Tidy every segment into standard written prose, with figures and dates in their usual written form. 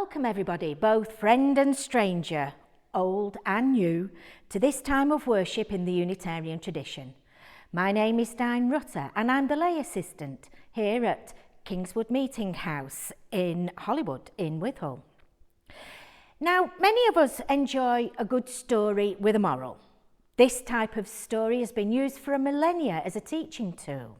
Welcome everybody, both friend and stranger, old and new, to this time of worship in the Unitarian tradition. My name is Diane Rutter and I'm the lay assistant here at Kingswood Meeting House in Hollywood in Withall. Now, many of us enjoy a good story with a moral. This type of story has been used for a millennia as a teaching tool.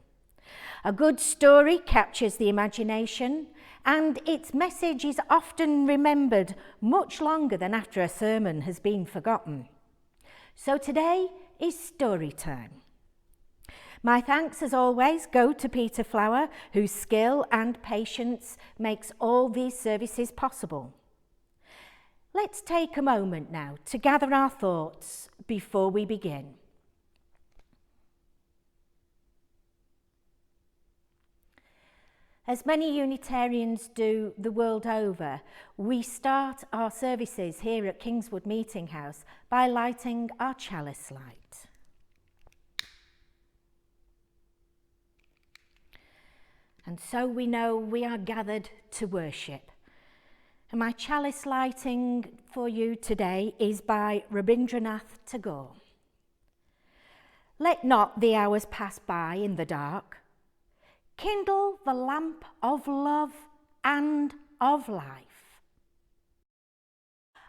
A good story captures the imagination and its message is often remembered much longer than after a sermon has been forgotten. So today is story time. My thanks as always go to Peter Flower, whose skill and patience makes all these services possible. Let's take a moment now to gather our thoughts before we begin. As many Unitarians do the world over, we start our services here at Kingswood Meeting House by lighting our chalice light. And so we know we are gathered to worship. And my chalice lighting for you today is by Rabindranath Tagore. Let not the hours pass by in the dark. Kindle the lamp of love and of life.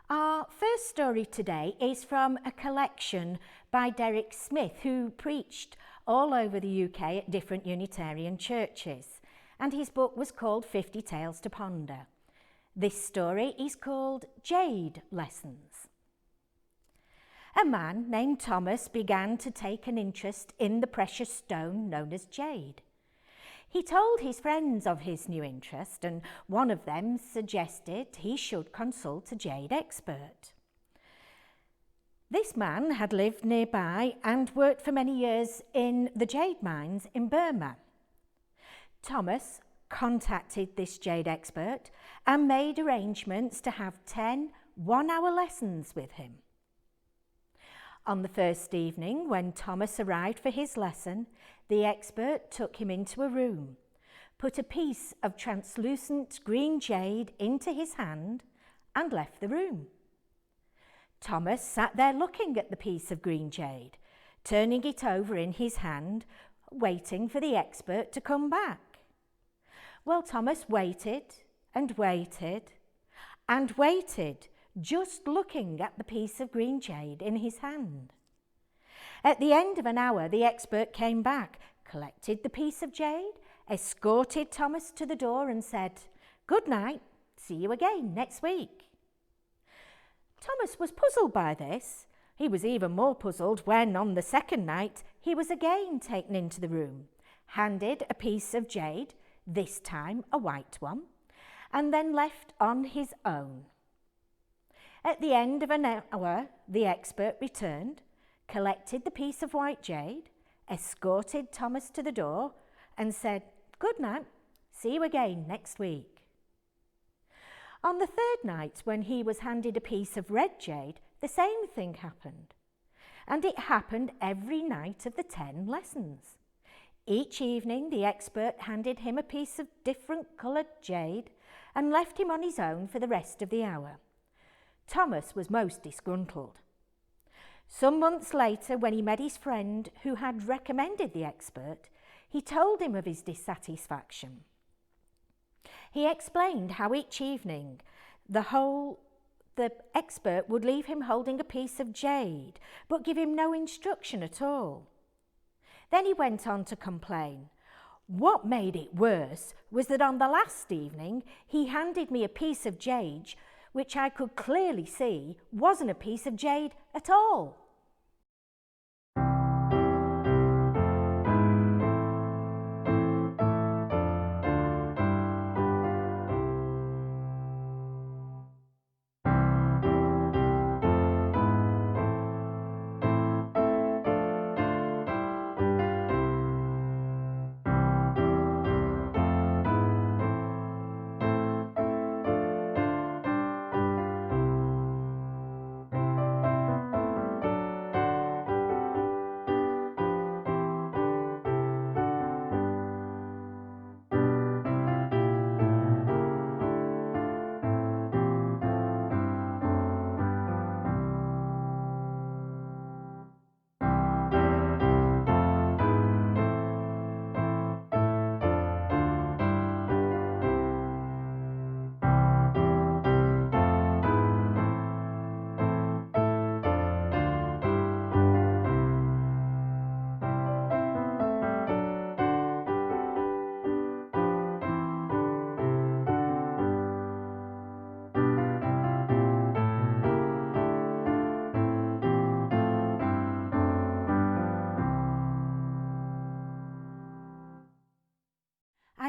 Our first story today is from a collection by Derek Smith, who preached all over the UK at different Unitarian churches, and his book was called 50 Tales to Ponder. This story is called Jade Lessons. A man named Thomas began to take an interest in the precious stone known as jade. He told his friends of his new interest, and one of them suggested he should consult a jade expert. This man had lived nearby and worked for many years in the jade mines in Birmingham. Thomas contacted this jade expert and made arrangements to have 10 one-hour lessons with him. On the first evening, when Thomas arrived for his lesson, the expert took him into a room, put a piece of translucent green jade into his hand and left the room. Thomas sat there looking at the piece of green jade, turning it over in his hand, waiting for the expert to come back. Well, Thomas waited and waited and waited, just looking at the piece of green jade in his hand. At the end of an hour, the expert came back, collected the piece of jade, escorted Thomas to the door and said, "Good night, see you again next week." Thomas was puzzled by this. He was even more puzzled when, on the second night, he was again taken into the room, handed a piece of jade, this time a white one, and then left on his own. At the end of an hour, the expert returned, collected the piece of white jade, escorted Thomas to the door and said, "Good night, see you again next week." On the third night, when he was handed a piece of red jade, the same thing happened. And it happened every night of the 10 lessons. Each evening, the expert handed him a piece of different coloured jade and left him on his own for the rest of the hour. Thomas was most disgruntled. Some months later, when he met his friend who had recommended the expert, he told him of his dissatisfaction. He explained how each evening the expert would leave him holding a piece of jade, but give him no instruction at all. Then he went on to complain. What made it worse was that on the last evening, he handed me a piece of jade which I could clearly see wasn't a piece of jade at all.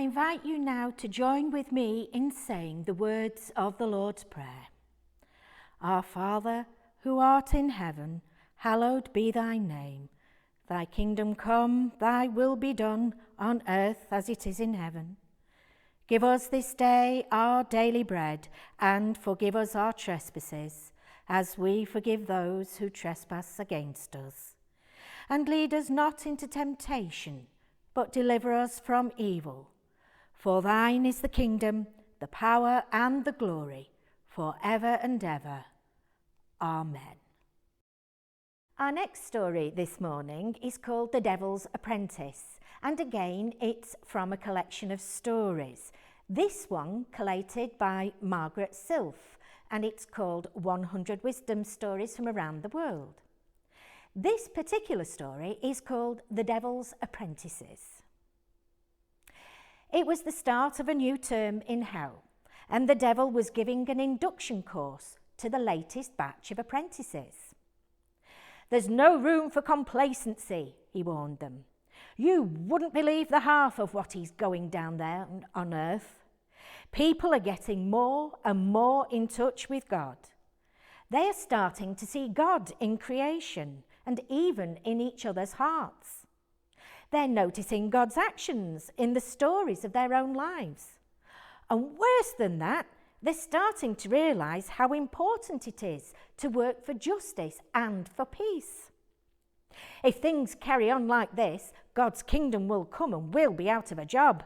invite you now to join with me in saying the words of the Lord's Prayer. Our Father, who art in heaven, hallowed be thy name. Thy kingdom come, thy will be done, on earth as it is in heaven. Give us this day our daily bread, and forgive us our trespasses, as we forgive those who trespass against us. And lead us not into temptation, but deliver us from evil. For thine is the kingdom, the power, and the glory, for ever and ever. Amen. Our next story this morning is called The Devil's Apprentice, and again it's from a collection of stories. This one collated by Margaret Silf, and it's called 100 Wisdom Stories from Around the World. This particular story is called The Devil's Apprentices. It was the start of a new term in hell, and the devil was giving an induction course to the latest batch of apprentices. There's no room for complacency, he warned them. You wouldn't believe the half of what is going down there on earth. People are getting more and more in touch with God. They are starting to see God in creation and even in each other's hearts. They're noticing God's actions in the stories of their own lives. And worse than that, they're starting to realise how important it is to work for justice and for peace. If things carry on like this, God's kingdom will come and we'll be out of a job.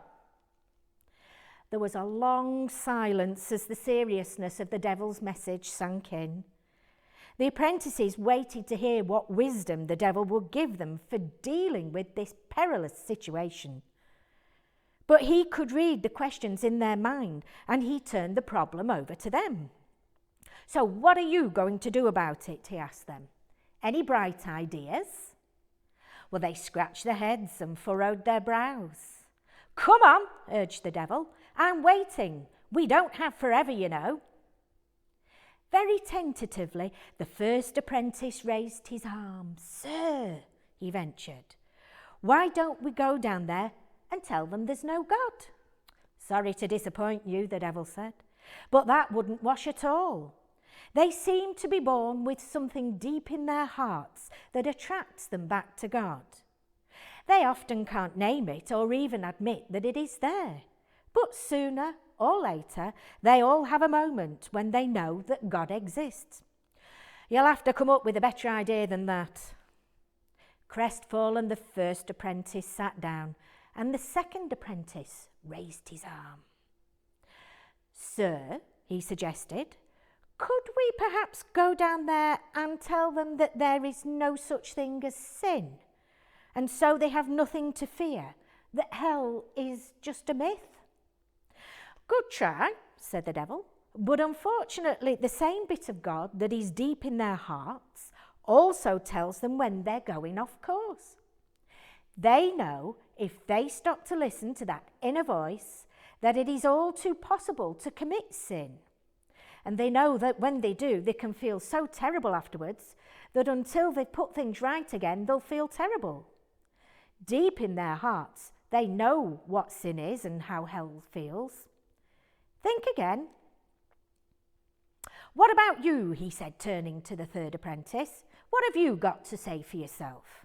There was a long silence as the seriousness of the devil's message sank in. The apprentices waited to hear what wisdom the devil would give them for dealing with this perilous situation. But he could read the questions in their mind, and he turned the problem over to them. So what are you going to do about it? He asked them. Any bright ideas? Well, they scratched their heads and furrowed their brows. Come on, urged the devil. I'm waiting. We don't have forever, you know. Very tentatively, the first apprentice raised his arm. Sir, he ventured, why don't we go down there and tell them there's no God? Sorry to disappoint you, the devil said, but that wouldn't wash at all. They seem to be born with something deep in their hearts that attracts them back to God. They often can't name it or even admit that it is there, but sooner or later, they all have a moment when they know that God exists. You'll have to come up with a better idea than that. Crestfallen, the first apprentice sat down, and the second apprentice raised his arm. Sir, he suggested, could we perhaps go down there and tell them that there is no such thing as sin, and so they have nothing to fear, that hell is just a myth? Good try, said the devil, but unfortunately the same bit of God that is deep in their hearts also tells them when they're going off course. They know if they stop to listen to that inner voice that it is all too possible to commit sin. And they know that when they do, they can feel so terrible afterwards that until they've put things right again, they'll feel terrible. Deep in their hearts, they know what sin is and how hell feels. Think again. What about you, he said, turning to the third apprentice. What have you got to say for yourself?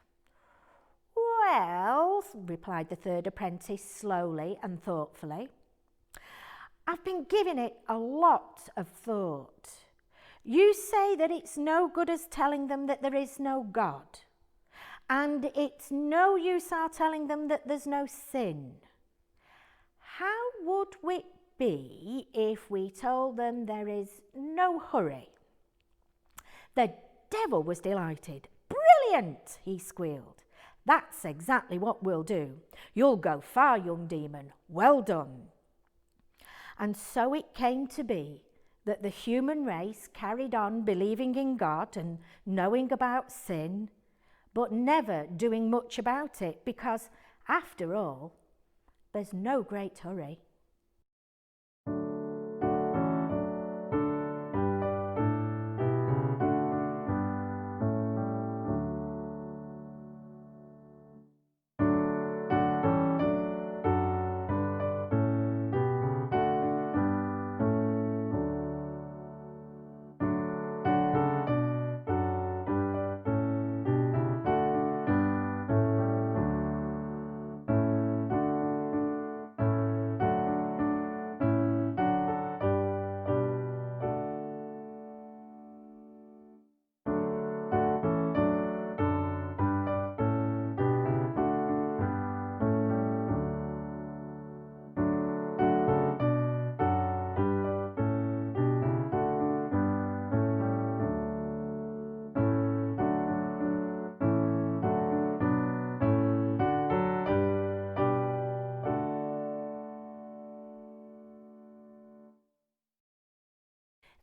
Well, replied the third apprentice slowly and thoughtfully, I've been giving it a lot of thought. You say that it's no good as telling them that there is no God, and it's no use our telling them that there's no sin. How would it be if we told them there is no hurry? The devil was delighted. Brilliant, he squealed. That's exactly what we'll do. You'll go far, young demon. Well done. And so it came to be that the human race carried on believing in God and knowing about sin, but never doing much about it because, after all, there's no great hurry.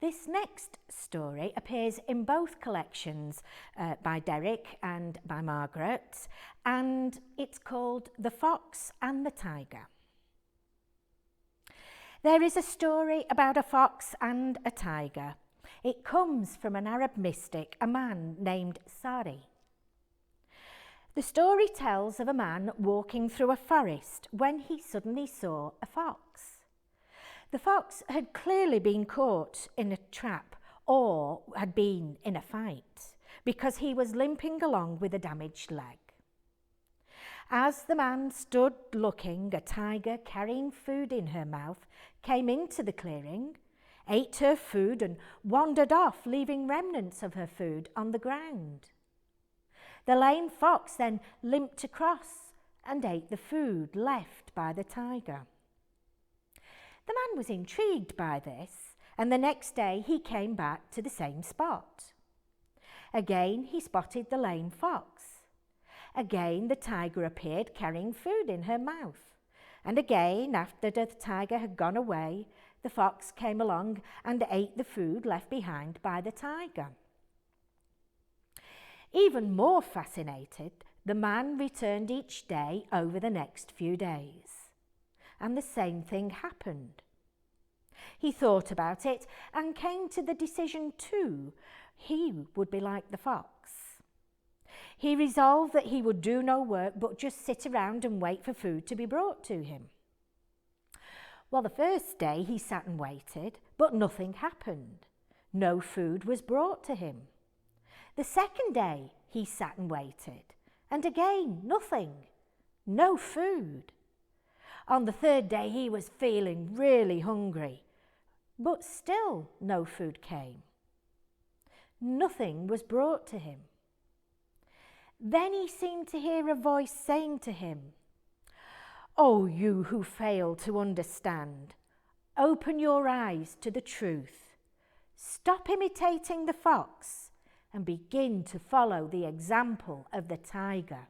This next story appears in both collections by Derek and by Margaret, and it's called The Fox and the Tiger. There is a story about a fox and a tiger. It comes from an Arab mystic, a man named Sari. The story tells of a man walking through a forest when he suddenly saw a fox. The fox had clearly been caught in a trap or had been in a fight because he was limping along with a damaged leg. As the man stood looking, a tiger carrying food in her mouth came into the clearing, ate her food and wandered off, leaving remnants of her food on the ground. The lame fox then limped across and ate the food left by the tiger. The man was intrigued by this, and the next day he came back to the same spot. Again he spotted the lame fox. Again the tiger appeared carrying food in her mouth. And again, after the tiger had gone away, the fox came along and ate the food left behind by the tiger. Even more fascinated, the man returned each day over the next few days. And the same thing happened. He thought about it and came to the decision too, he would be like the fox. He resolved that he would do no work but just sit around and wait for food to be brought to him. Well, the first day he sat and waited, but nothing happened. No food was brought to him. The second day he sat and waited, and again nothing, no food. On the third day he was feeling really hungry, but still no food came. Nothing was brought to him. Then he seemed to hear a voice saying to him, "Oh, you who fail to understand, open your eyes to the truth. Stop imitating the fox and begin to follow the example of the tiger."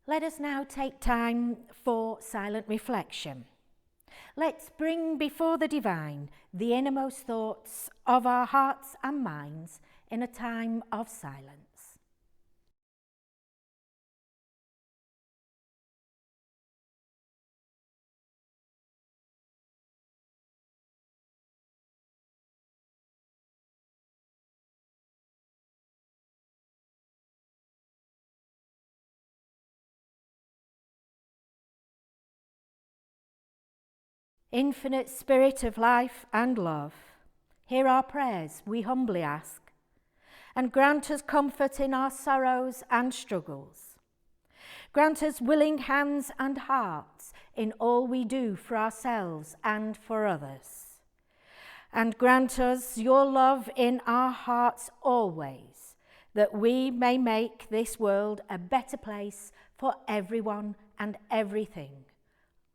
Let us now take time for silent reflection. Let's bring before the divine the innermost thoughts of our hearts and minds in a time of silence. Infinite Spirit of life and love, hear our prayers, we humbly ask, and grant us comfort in our sorrows and struggles. Grant us willing hands and hearts in all we do for ourselves and for others. And grant us your love in our hearts always, that we may make this world a better place for everyone and everything.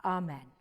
Amen.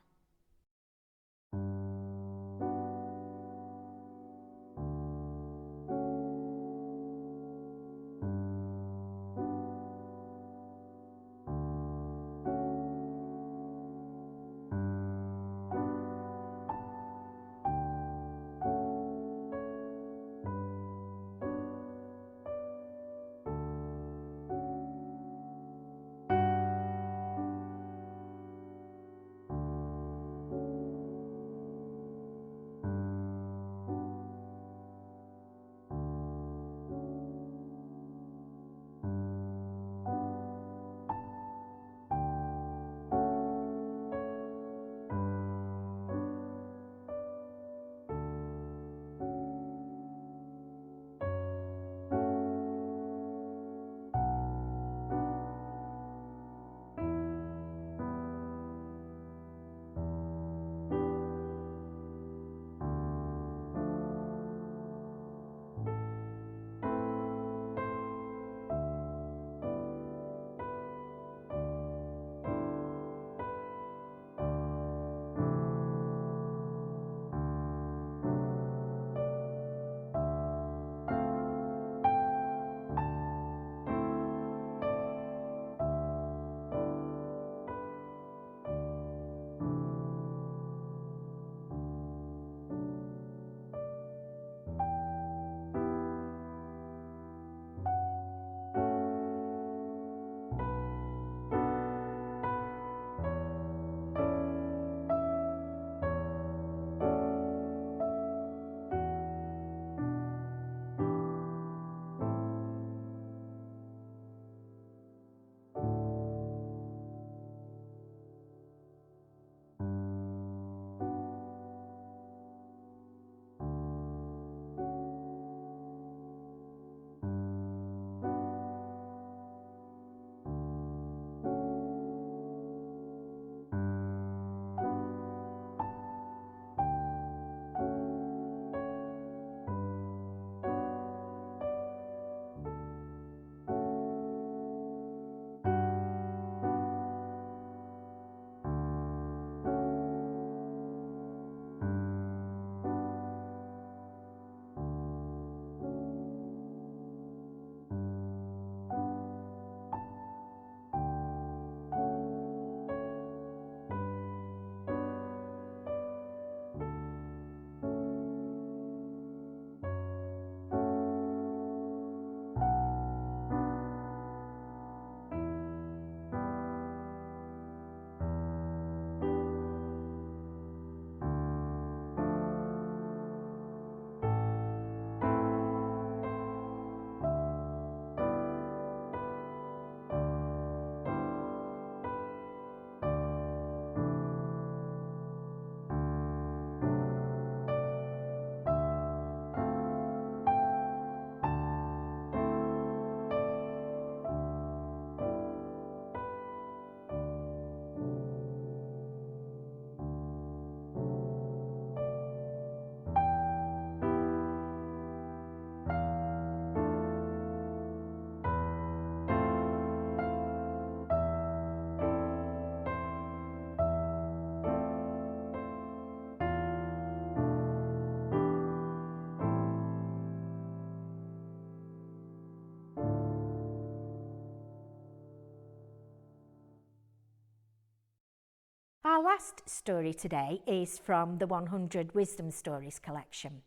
Our last story today is from the 100 Wisdom Stories collection,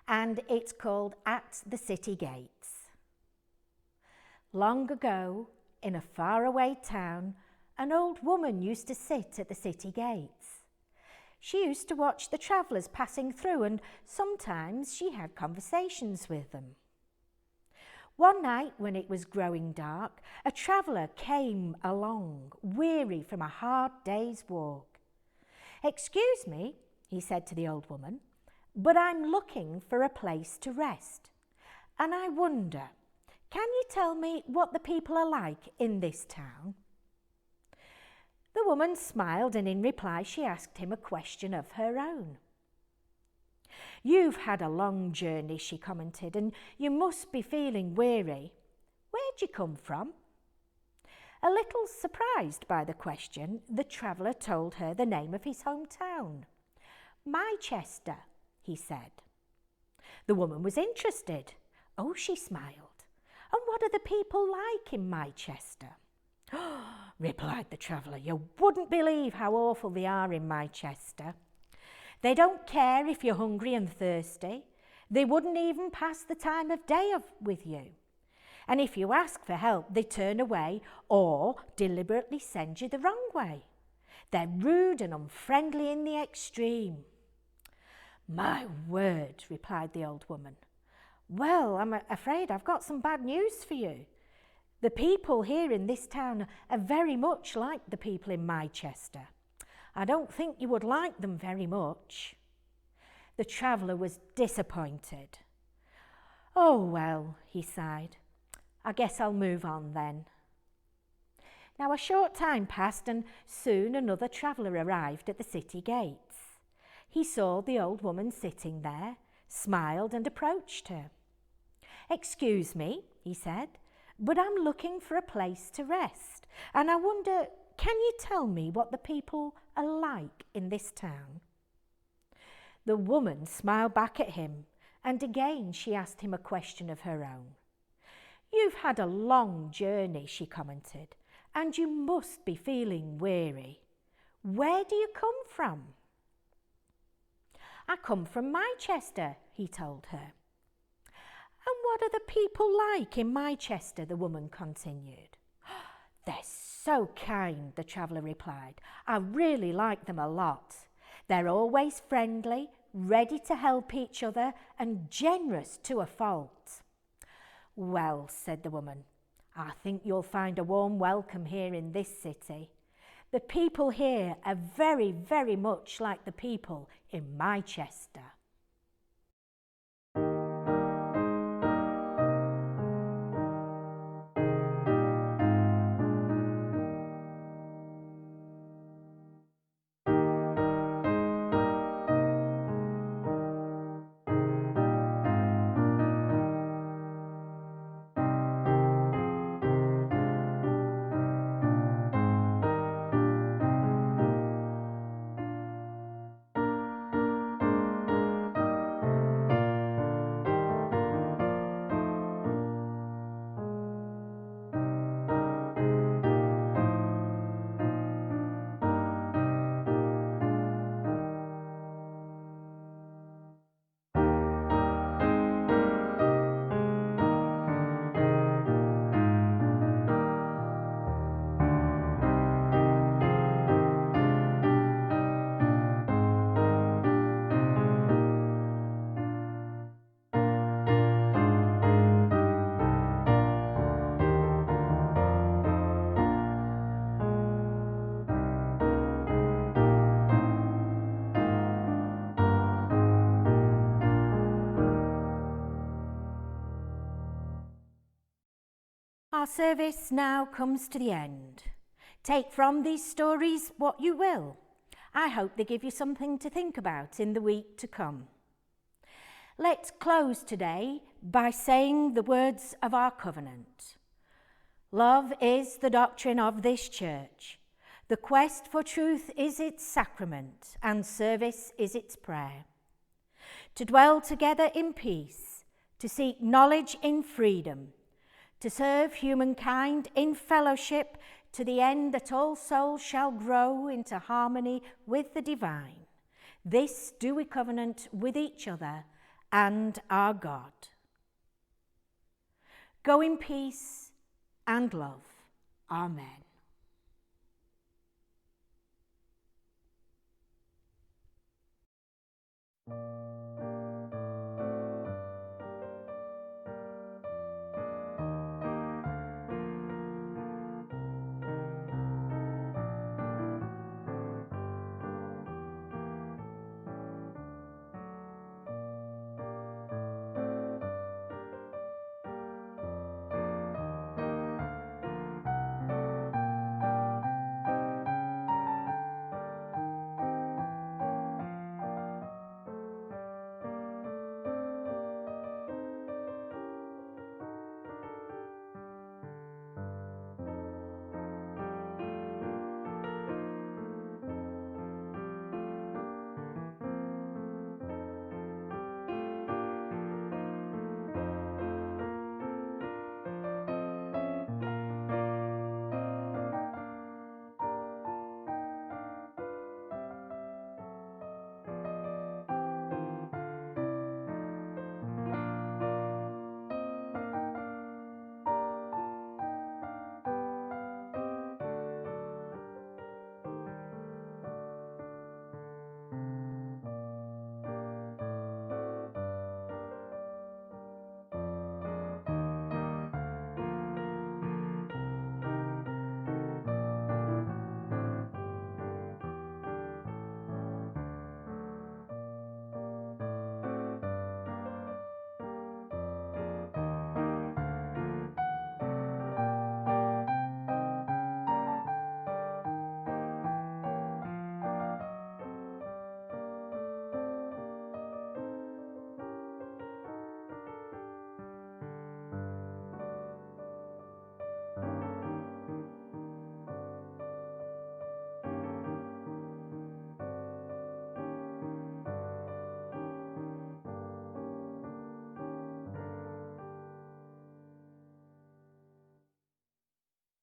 and it's called At the City Gates. Long ago, in a faraway town, an old woman used to sit at the city gates. She used to watch the travellers passing through, and sometimes she had conversations with them. One night when it was growing dark, a traveller came along, weary from a hard day's walk. "Excuse me," he said to the old woman, "but I'm looking for a place to rest. And I wonder, can you tell me what the people are like in this town?" The woman smiled, and in reply she asked him a question of her own. "You've had a long journey," she commented, "and you must be feeling weary. Where'd you come from?" A little surprised by the question, the traveller told her the name of his hometown. "Mychester," he said. The woman was interested. "Oh," she smiled. "And what are the people like in Mychester?" "Oh," replied the traveller, "you wouldn't believe how awful they are in Mychester. They don't care if you're hungry and thirsty. They wouldn't even pass the time of day with you. And if you ask for help, they turn away or deliberately send you the wrong way. They're rude and unfriendly in the extreme." "My word," replied the old woman. "Well, I'm afraid I've got some bad news for you. The people here in this town are very much like the people in Mychester. I don't think you would like them very much." The traveller was disappointed. "Oh well," he sighed, "I guess I'll move on then." Now a short time passed, and soon another traveller arrived at the city gates. He saw the old woman sitting there, smiled and approached her. "Excuse me," he said, "but I'm looking for a place to rest, and I wonder, can you tell me what the people are like in this town?" The woman smiled back at him, and again she asked him a question of her own. "You've had a long journey," she commented, "and you must be feeling weary. Where do you come from?" "I come from Mychester," he told her. "And what are the people like in Mychester?" the woman continued. "They're so kind," the traveller replied. "I really like them a lot. They're always friendly, ready to help each other, and generous to a fault." "Well," said the woman, "I think you'll find a warm welcome here in this city. The people here are very, very much like the people in Mychester." Our service now comes to the end. Take from these stories what you will. I hope they give you something to think about in the week to come. Let's close today by saying the words of our covenant. Love is the doctrine of this church. The quest for truth is its sacrament, and service is its prayer. To dwell together in peace, to seek knowledge in freedom, to serve humankind in fellowship, to the end that all souls shall grow into harmony with the divine. This do we covenant with each other and our God. Go in peace and love. Amen.